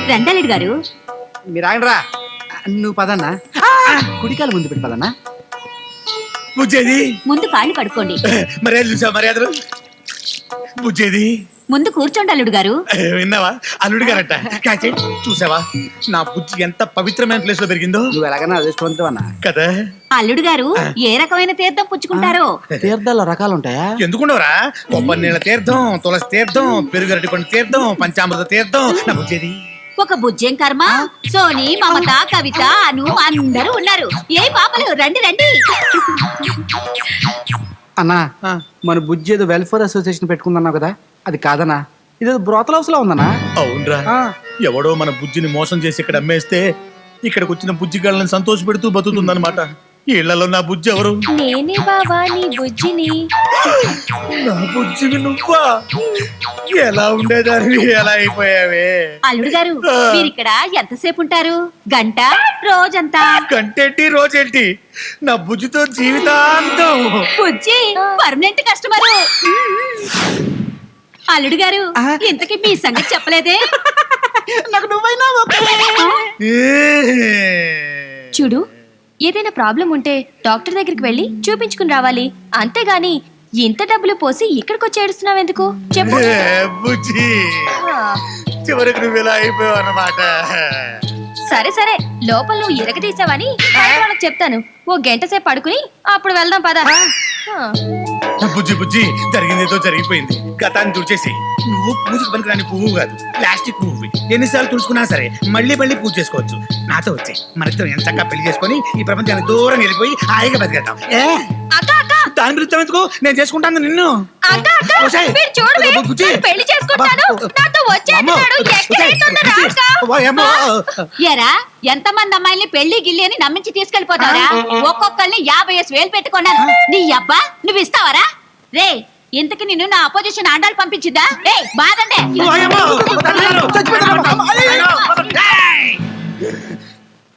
రండలుడు గారు. మీరు ఆగరా, నువ్వు పదన్నా. కుడికాలు ముందు పెట్టి పదన్నా. బుజ్జేది ముందు కాళ్ళు కడుక్కోండి. మర్యాద చూసావా? మర్యాదలు బుజ్జేది ముందు కూర్చోండి అల్లుడు గారు. విన్నావా? అల్లుడు గారట. చూసావా నా బుజ్జి ఎంత పవిత్రమైన ప్లేస్ లో పెరిగిందో? నువ్వు ఎలాగైనా అదృష్టవంతువు అన్నా కదా. అల్లుడు గారు ఏ రకమైన తీర్థం పుచ్చుకుంటారో? తీర్థాల్లో రకాలు ఉంటాయా? ఎందుకుండవరా? కొబ్బరి నీళ్ళ తీర్థం, తులసి తీర్థం, పెరుగు అరటిపండు తీర్థం, పంచామృత తీర్థం. నా బుజ్జేది ఒక బుజ్జేం కర్మ, సోని, మమత, కవిత, అను అందరూ ఉన్నారు. ఏ పాపలు రండి రండి. అన్నా, మన బుజ్జి ఏదో వెల్ఫేర్ అసోసియేషన్ పెట్టుకుందన్నావు కదా, అది కాదనా? ఇదేదో బ్రోతల్ హౌస్ లో ఉందన్నా. అవునరా, ఎవడో మన బుజ్జిని మోసం చేసి ఇక్కడ అమ్మేస్తే ఇక్కడికి వచ్చిన బుజ్జి గాళ్ళని సంతోష పెడుతూ బతుకుతుందన్నమాట. ఇళ్లలో నా బుజ్జి ఎవరు? నేనే బావా నీ బుజ్జిని. నా బుజ్జిని నువ్వా? ఎలా ఉండేదాన్ని, ఎలా అయిపోయావే? అల్లుడు గారు మీరు ఇక్కడ ఎంతసేపు ఉంటారు? గంట, రోజంతా? గంటేంటి రోజేంటి, నా బుజ్జితో జీవితాంతం. బుజ్జి పర్మనెంట్ కస్టమరు. అల్లుడు గారు ఇంతకీ మీ సంగతి చెప్పలేదే? నాకు నువ్వైనా చూడు, ఏదైనా ప్రాబ్లం ఉంటే డాక్టర్ దగ్గరికి వెళ్ళి చూపించుకుని రావాలి. అంతేగాని ఇంత డబ్బులు పోసి ఇక్కడికి వచ్చి ఏడుస్తున్నావు ఎందుకు చెప్పు. బుజ్జి చివరికి నువ్వు ఇలా అయిపోయావు అన్నమాట. సరే సరే, లోపల నువ్వు ఇరగదీసావని వాళ్ళకి చెప్తాను. ఓ గంట సేపు పడుకుని అప్పుడు వెళ్దాం పద. బుజ్జి బుజ్జి జరిగిందేదో జరిగిపోయింది. గతాన్ని తుడిచేసి నువ్వు పూజకు పనికిరాని పువ్వు కాదు, ప్లాస్టిక్ పువ్వు. ఎన్నిసార్లు తుడుచుకున్నా సరే మళ్ళీ మళ్ళీ పూజ చేసుకోవచ్చు. నాతో వచ్చే మనిద్దరం ఎంత చక్కగా పెళ్లి చేసుకుని ఈ ప్రపంచానికి దూరం వెళ్ళిపోయి హాయిగా బతికేద్దాం. దాని గురించి ఎందుకు, నేను చేసుకుంటాను నిన్ను. ఎరా ఎంతమంది అమ్మాయిల్ని పెళ్లి గిల్లి అని నమ్మించి తీసుకెళ్లిపోతారా? ఒక్కొక్కరిని 50,000 పెట్టుకున్నాను. నీ అబ్బా నువ్వు ఇస్తావరా? రే ఇంతకి నిన్ను నా అపోజిషన్ ఆండాలు పంపించిందా? రే బాధండే.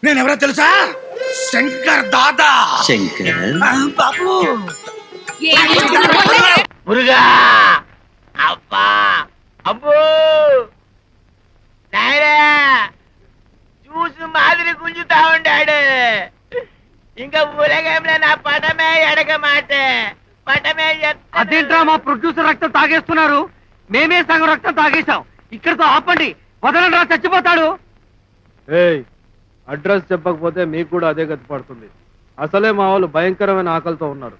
నేనెవరో తెలుసా? శంకర్ దాదా. శంకర్ బాబు మురుగా అబ్బా అబ్బో నాయనా చూసి మాదిరి గుంజుతా ఉండాడు. ఇంకా ఊరగంలో నా పటమే ఎడగ మాట పటమే. అదేంట్రా మా ప్రొడ్యూసర్ రక్తం తాగేస్తున్నారు? మేమే సగం రక్తం తాగేశాం. ఇక్కడితో ఆపండి, వదలండి రా, చచ్చిపోతాడు. అడ్రస్ చెప్పకపోతే మీకు కూడా అదే గతి పడుతుంది. అసలే మా వాళ్ళు భయంకరమైన ఆకలితో ఉన్నారు.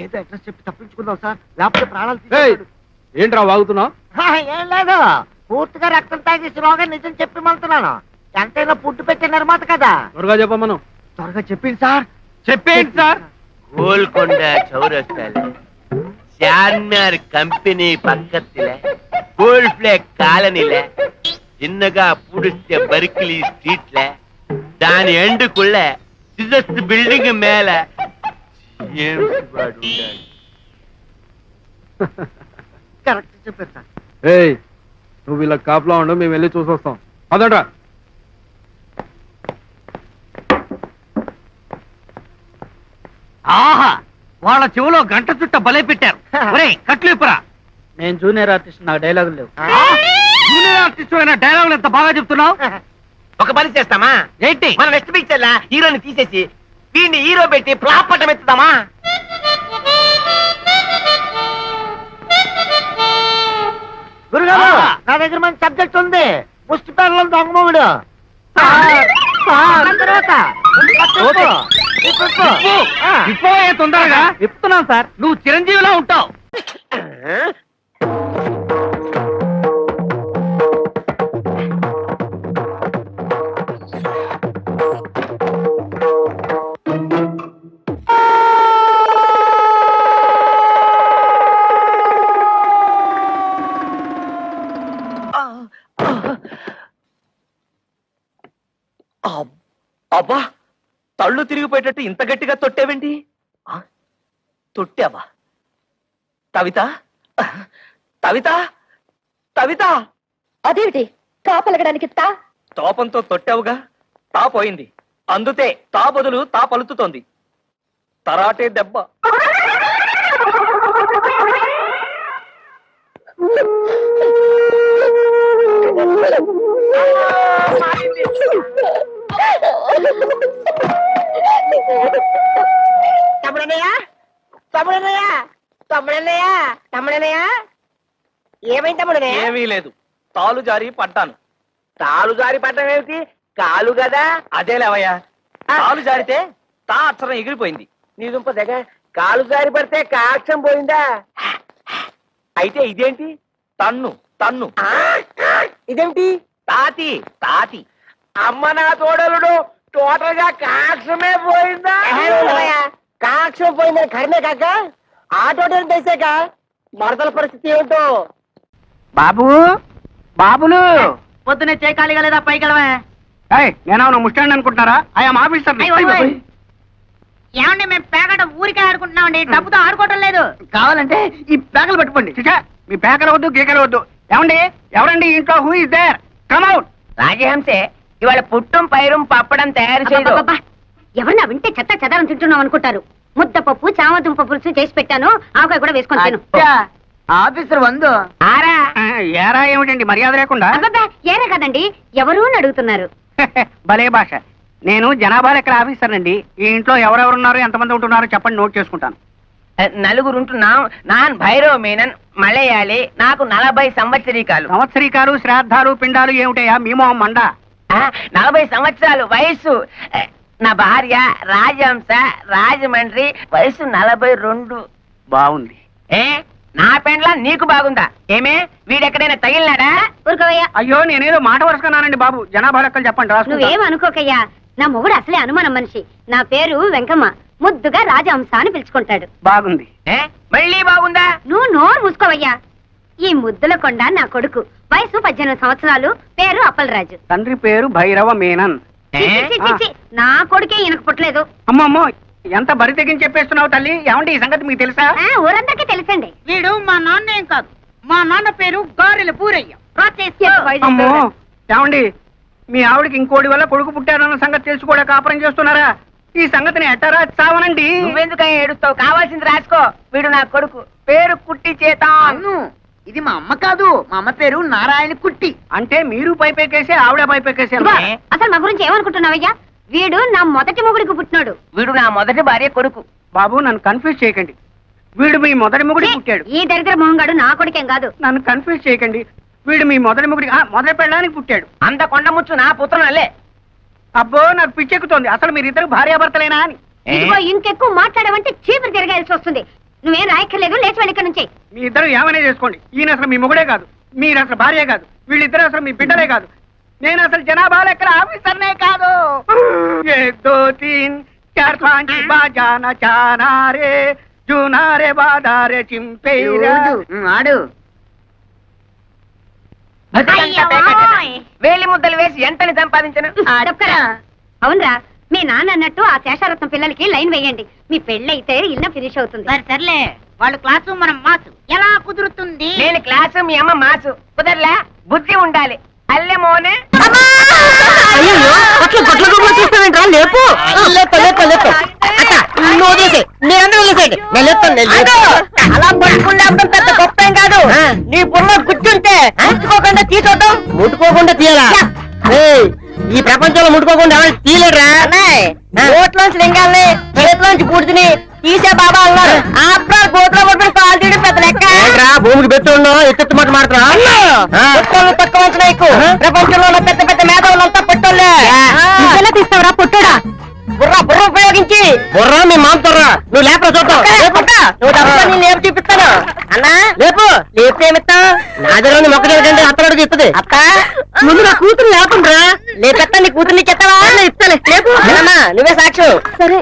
ఏదో అడ్రస్ చెప్పి తప్పించుకుందాం సార్, లేకపోతే ప్రాణాలు. ఏంట్రా వాగుతున్నావు? ఏం లేదు, పూర్తిగా రక్తం తాగేసి రోగా నిజం చెప్పి వెళ్తున్నాను. ఎంతైనా పుట్టు పెట్టే నిర్మాత కదా. త్వరగా చెప్పమను. త్వరగా చెప్పింది సార్. చెప్పేయండి సార్. గోల్కొండ చౌరస్తాలే చార్మినార్ కంపెనీ పక్కత్తిలే గోల్డ్ ఫ్లేక్ కాలనీలే చిన్నగా పుడిస్తే బర్కిలీ స్ట్రీట్లే దాని ఎండుకుళ్ళ సిజస్ బిల్డింగ్ మేల కరెక్ట్ చెప్పారు సార్. ఏయ్ నువ్వు ఇలా కాపులా ఉండు, మేము వెళ్ళి చూసొస్తాం. అదట ఆహా, వాళ్ళ చెవులో గంట చుట్ట బలే పెట్టారు. కట్లు ఇప్పురా. నేను జూనియర్ ఆర్టిస్ట్, నాకు డైలాగులు లేవు. జూనియర్ ఆర్టిస్ట్ అయిన డైలాగులు ఎంత బాగా చెప్తున్నావు. ఒక పని చేస్తామా ఏంటి? మన వెస్ట్ పిక్చర్ లా హీరోని తీసేసి దీన్ని హీరో పెట్టి ఫ్లాప్ పట్టం ఎత్తుదామా? గురుగారు నా దగ్గర మంచి సబ్జెక్ట్ ఉంది. ముష్టి పేర్ల దొంగమవుడు. తొందరగా చెప్తున్నాను సార్, నువ్వు చిరంజీవిలా ఉంటావు. అబ్బా, తళ్ళు తిరిగిపోయేటట్టు ఇంత గట్టిగా తొట్టేవేంటి? తొట్టావా? కవిత, కవిత, కవిత. అదేమిటి తాపలగడానికి తోపంతో తొట్టావుగా, తా పోయింది. అందుతే తా బదులు తా పలుకుతోంది. తరాటే దెబ్బ. తమ్ముడన్నయ్య తమ్ముడన్నయ్య తమ్ముడన్నయ్య తమ్ముడన్నయ్య ఏమైంది తమ్ముడన్నయ్య? ఏమీ లేదు, తాలు జారి పడ్డాను. తాలు జారి పడ్డం ఏమిటి? కాలు కదా. అదే లేవయ్యా, తాలు జారితే తా అక్షరం ఎగిరిపోయింది. నీ దుంప దగ్గ కాలు జారి పడితే కాక్షం పోయిందా? అయితే ఇదేంటి? తన్ను తన్ను. ఇదేంటి? తాతి తాతి. అమ్మ నా తోడలుడు టోటల్ గా కాక్షమే పోయిందా? కాక్షం పోయిందని కర్మే కాక ఆటో తెలిసాక మరదల పరిస్థితి ఏమిటో. బాబు బాబులు పొద్దునే చేయకాలిగా లేదా పైకి వెళ్ళవే. నేను ముస్టాండ్ అనుకుంటున్నారా? I'm officer. ఏమండి మేము పేగట ఊరికే ఆడుకుంటున్నామండి, డబ్బుతో ఆడుకోవటం లేదు. కావాలంటే ఈ పేకలు పట్టుకోండి. చూసా, మీ పేకలు వద్దు గీకలు వద్దు. ఏమండి ఎవరండి ఇంట్లో? Who is there? Come out. రాజహంసే ఇవాళ పుట్టం పైరం పప్పడం తయారు చేయదు. ఎవరన్నా వింటే చెత్త చెదారం తింటున్నాం అనుకుంటారు. ముద్దపప్పు చామదుంప పులుసు చేసి పెట్టాను, ఆవకాయ కూడా వేసుకొని తిను. ఆఫీసర్ వందు ఆరా ఏరా ఏమిటండి మర్యాద లేకుండా? అబ్బబ్బా, ఏరే కదండి, ఎవరు అని అడుగుతున్నారు. భలే భాష. నేను జనాభా లెక్కల ఆఫీసర్ అండి. ఈ ఇంట్లో ఎవరెవరున్నారు, ఎంతమంది ఉంటున్నారో చెప్పండి, నోట్ చేసుకుంటాను. నలుగురుంటున్నాం. నాన్ భైరవ్ మీనన్ మలయాళి. నాకు 40 సంవత్సరీకాలు. సంవత్సరీకాలు శ్రాద్ధాలు పిండాలు ఏమిటయా మీ మొహం మండ? 40 సంవత్సరాలు వయస్సు. నా భార్య రాజహంస, రాజమండ్రి, వయసు 42. బాగుంది. ఏ నా పెండ్లా నీకు బాగుందా? ఏమే వీడెక్కడైనా తగిలినాడా? ఊరుకోవయ్యా, అయ్యో నేనేదో మాట వరుసుకున్నానండి బాబు. జనాభా లెక్కలు చెప్పండి, రాసుకుంటా. నువ్వేం అనుకోకయ్యా. నా మొగుడు అసలే అనుమానం మనిషి. నా పేరు వెంకమ్మ, ముద్దుగా రాజహంస అని పిలుచుకుంటాడు. బాగుంది. ఏ మళ్ళీ బాగుందా? నువ్వు నోరు మూసుకోవయ్యా. ఈ ముద్దుల కొండ నా కొడుకు, వయసు 18 సంవత్సరాలు, పేరు అప్పలరాజు. తండ్రి పేరు భైరవ మీనన్. ఏ? చి, చి, చి, నా కొడుకే ఈయనకు పుట్టలేదు. అమ్మమ్మో, ఎంత బరి తెగించి చెప్పేస్తున్నావు తల్లి. ఏమండి ఈ సంగతి మీకు తెలుసా? ఊరందరికీ తెలుసండి. వీడు మా నాన్న ఏం కాదు, మా నాన్న పేరు గారెల పూరయ్య. అమ్మో, ఏమండి మీ ఆవిడకి ఇంకోటి వల్ల కొడుకు పుట్టారన్న సంగతి తెలిసి కూడా కాపురం చేస్తున్నారా? ఈ సంగతిని ఎట్టరా చావనండి. నువ్వెందుకని ఏడుస్తావు? కావాల్సింది రాసుకో. వీడు నా కొడుకు, పేరు కుట్టి చేత. ఇది మా అమ్మ కాదు, మా అమ్మ పేరు నారాయణ కుట్టి. అంటే మీరు పైపెక్కేసి ఆవిడ పైపెక్కేసి అసలు మా గురించి ఏమనుకుంటున్నావయ్యా? వీడు నా మొదటి మొగుడికి పుట్టినాడు. వీడు నా మొదటి భార్య కొడుకు. బాబు నన్ను కన్ఫ్యూజ్ చేయకండి. వీడు మీ మొదటి మొగుడి పుట్టాడు. ఈ దరిద్ర మొహంగాడు నా కొడుకేం కాదు. నన్ను కన్ఫ్యూజ్ చేయకండి. వీడు మీ మొదటి మొగుడి మొదటి పెళ్ళడానికి పుట్టాడు. అంత కొండముచ్చు నా పుత్రనల్లే. అబ్బో నాకు పిచ్చెక్కుతోంది. అసలు మీరిద్దరు భార్యాభర్తలేనా అని. ఇదిగో ఇంకెక్కువ మాట్లాడమంటే చీపురు తిరగాల్సి వస్తుంది. నువ్వేం రాయక్కర్లేదు, లేచి వెళ్ళి ఇక్కడ నుంచి. మీ ఇద్దరు ఏమైనా చేసుకోండి. ఈయన అసలు మీ మొగుడే కాదు, మీరు అసలు భార్య కాదు, వీళ్ళిద్దరు అసలు మీ బిడ్డలే కాదు. నేను అసలు జనాభా లెక్కల ఆఫీసర్నే కాదు. 1 2 3 4 5 బాజానా చానా రే జూనారే బాదారే చింపేరా. ఆడు వేలి ముద్దలు వేసి ఎంతని సంపాదించను? ఆడొక్కరా. అవునరా, మీ నాన్న అన్నట్టు ఆ శేషారత్నం పిల్లలకి లైన్ వేయండి. మీ పెళ్ళైతే ఇల్లు ఫినిష్ అవుతుంది. సర్లే, వాళ్ళు క్లాసు మనం మాసు. ఎలా కుదురుతుంది? నేను క్లాసు, మీ అమ్మ మాసు. కుదరలే, బుద్ధి ఉండాలి. అల్లె మోనే అలా పట్టుకుండా పెద్ద గొప్ప ఏం కాదు. నీ బుర్ర కూర్చుంటే ముట్టుకోకుండా తీసుకోవటం. ముట్టుకోకుండా తీయాలా? ఈ ప్రపంచంలో ముట్టుకోకుండా తీయలేరా? గోట్లోంచి లింగాల్ని, చేతిలోంచి పూర్తిని తీసే బాబా అన్నారు. ఆఫ్టర్ గోట్లో పట్టుకుని కాలు తీయడం పెద్ద లెక్క. భూమికి పెట్టున్నా ఎత్తు మాట మాడుతున్నా. తక్కువ ఎక్కువ. ప్రపంచంలో ఉన్న పెద్ద పెద్ద మేధావులంతా పొట్టోళ్ళే. తీస్తావరా పొట్టోడా? బుర్ర ఉపయోగించి. బుర్ర మీ మాంతర్రా. నువ్వు లేపరా చూద్దాం. నువ్వు తప్ప నేను లేపు చూపిస్తాను. అన్నా లేపు. లేపితే ఏమిస్తావు? నా దగ్గర మొక్క ఏంటంటే అత్తడికి ఇస్తుంది. అత్త ముందు నా కూతురు లేకుండా లేపెత్తా. నీ కూతురు నీకు ఎత్తావా? ఇస్తాను. లేపు. నువ్వే సాక్షి. సరే.